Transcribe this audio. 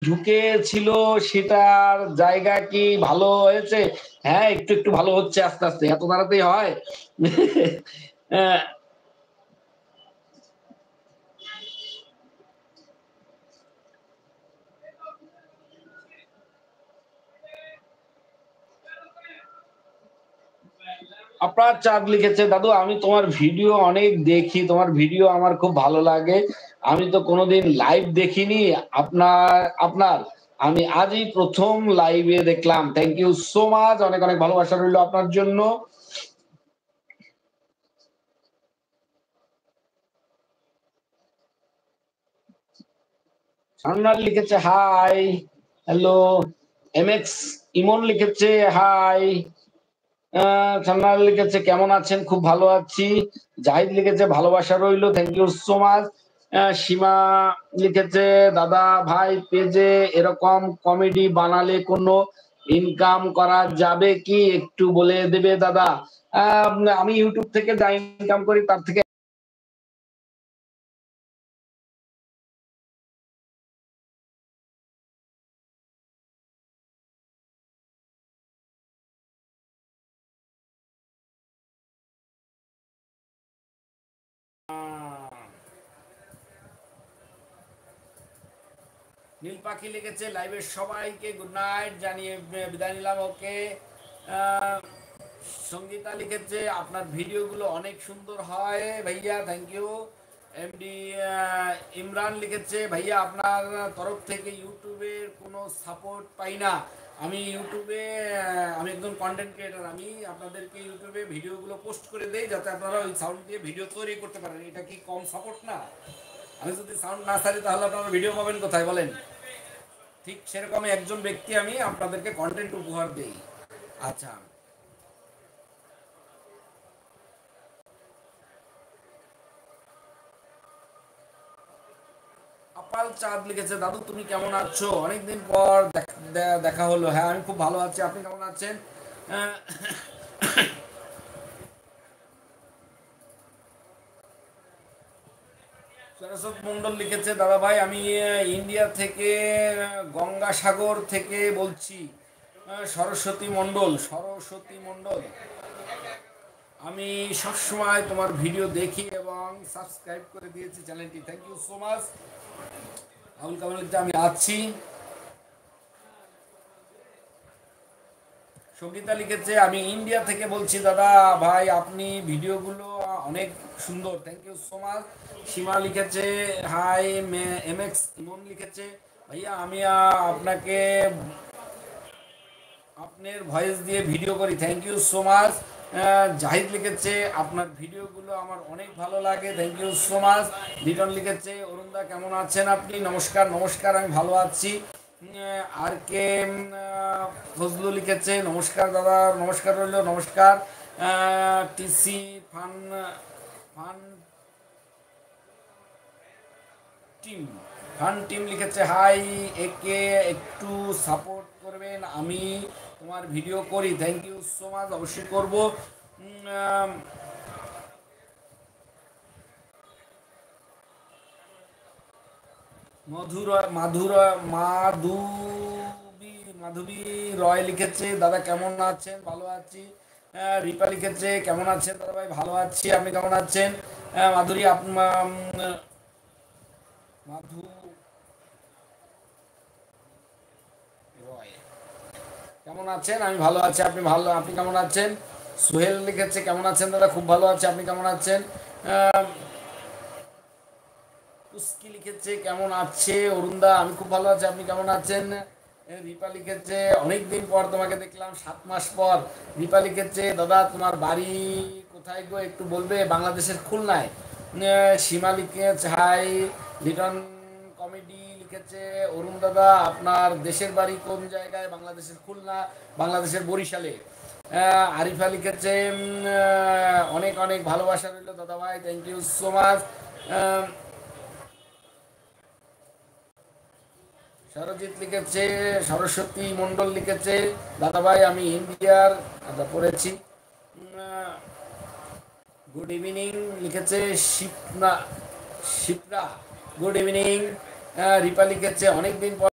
ঢুকেছিল সেটার জায়গা কি ভালো হয়েছে? হ্যাঁ, একটু, একটু ভালো হচ্ছে আস্তে, আস্তে। এত তাড়াতাড়ি হয়? অ্যা আপনার চাঁদ লিখেছে, "দাদু আমি তোমার ভিডিও অনেক দেখি। তোমার ভিডিও আমার খুব ভালো লাগে। আমি তো কোনোদিন লাইভ দেখিনি আপনার আপনার। আমি আজই ১ম লাইভে দেখলাম। Thank you so much. অনেক, অনেক ভালোবাসা রইলো আপনার জন্য।" সান্নাল লিখেছে, "হাই, হ্যালো।" এমএক্স ইমন লিখেছে, "হাই।" সান্নাল লিখেছে, "কেমন আছেন?" "খুব ভালো আছি।" জাহিদ লিখেছে, "ভালোবাসা রইলো। Thank you so much." Seema লিখেছে, "দাদা ভাই পেজে এরকম কমেডি বানালে কোনো ইনকাম করা যাবে কি? একটু বলে দেবে দাদা?" আ আমি YouTube থেকে যা ইনকাম করি তার থেকে নীল পাখি লিখেছে, "লাইভের সবাইকে গুড নাইট জানিয়ে বিদায় নিলাম। ওকে।" আ সঙ্গীতা লিখেছে, "আপনার ভিডিওগুলো অনেক সুন্দর হয় ভাইয়া, থ্যাংক ইউ।" এমডি ইমরান লিখেছে, "ভাইয়া আপনার তরফ থেকে ইউটিউবের কোনো সাপোর্ট পাই না। আমি ইউটিউবে আমি একজন কন্টেন্ট ক্রিয়েটার। আমি আপনাদেরকে ইউটিউবে ভিডিওগুলো পোস্ট করে দেই যাতে আপনারা ওই সাউন্ড দিয়ে ভিডিও তৈরি করতে পারেন। এটা কি কম সাপোর্ট না? আমি যদি সাউন্ড না ছাড়ি তাহলে আপনারা ভিডিও পাবেন কোথায় বলেন?" ঠিক সেরকম একজন ব্যক্তি, আমি আপনাদেরকে কন্টেন্ট উপহার দেই। আচ্ছা, আপাল চাঁদ লিখেছে, "দাদু তুমি কেমন আছো? অনেকদিন পর দেখা হলো। হ্যাঁ, আমি খুব ভালো আছি। আপনি কেমন আছেন?" আহ, সরস্বত মন্ডল লিখেছে, "দাদা ভাই আমি ইন্ডিয়া থেকে গঙ্গাসাগর থেকে বলছি। সরস্বতী মন্ডল। আমি সবসময় তোমার ভিডিও দেখি এবং সাবস্ক্রাইব করে দিয়েছি চ্যানেলটি। Thank you so much. Abul Kamal, আমি আছি। সঙ্গীতা লিখেছে, "আমি ইন্ডিয়া থেকে বলছি দাদা ভাই, আপনি ভিডিওগুলো অনেক সুন্দর। Thank you so much." Seema লিখেছে, "হাই এমএক্স ইমন লিখেছে, ভাইয়া আমি আপনাকে আপনার ভয়েস দিয়ে ভিডিও করি। Thank you so much." Zahid লিখেছে, "আপনার ভিডিওগুলো আমার অনেক ভালো লাগে। Thank you so much." Liton লিখেছে, "অরুণদা কেমন আছেন আপনি?" নমস্কার, নমস্কার, আমি ভালো আছি। আর কে ফজলু লিখেছে, "নমস্কার দাদা, নমস্কার রইল, নমস্কার।" TC fun fun team fun team লিখেছে, "হাই, একে একটু সাপোর্ট করবেন, আমি তোমার ভিডিও করি। থ্যাংক ইউ সো মাচ, অবশ্যই করব। উম, আম, মধুর মাধুর মাধুবী মাধবী রয় লিখেছে, "দাদা কেমন আছেন?" "ভালো আছি।" রিপা লিখেছে, "কেমন আছেন দাদা ভাই?" "ভালো আছি। আপনি কেমন আছেন?" মাধুরী মাধু রয়, "কেমন আছেন?" "আমি ভালো আছি। আপনি কেমন আছেন?" সোহেল লিখেছে, "কেমন আছেন দাদা?" "খুব ভালো আছে। আপনি কেমন আছেন?" আহ, পুস্কি লিখেছে, "কেমন আছে অরুণদা?" "আমি খুব ভালো আছি। আপনি কেমন আছেন?" রিপা লিখেছে, "অনেকদিন পর তোমাকে দেখলাম, 7 মাস পর।" রিপা লিখেছে, "দাদা তোমার বাড়ি কোথায় গো, একটু বলবে?" "বাংলাদেশের খুলনায়।" সীমা লিখেছে, "হাই।" লিটন কমেডি লিখেছে, "অরুণ দাদা আপনার দেশের বাড়ি কোন জায়গায়?" "বাংলাদেশের খুলনা, বাংলাদেশের বরিশালে।" আরিফা লিখেছে, "অনেক অনেক ভালোবাসা রইল দাদা ভাই, thank you so much." Sarajit লিখেছে, সরস্বতী মণ্ডল লিখেছে, "দাদা ভাই আমি ইন্ডিয়ার।" আচ্ছা, পড়েছি। গুড ইভিনিং লিখেছে শিপ্রা শিপ্রা, গুড ইভিনিং। রিপা লিখেছে, "অনেকদিন পর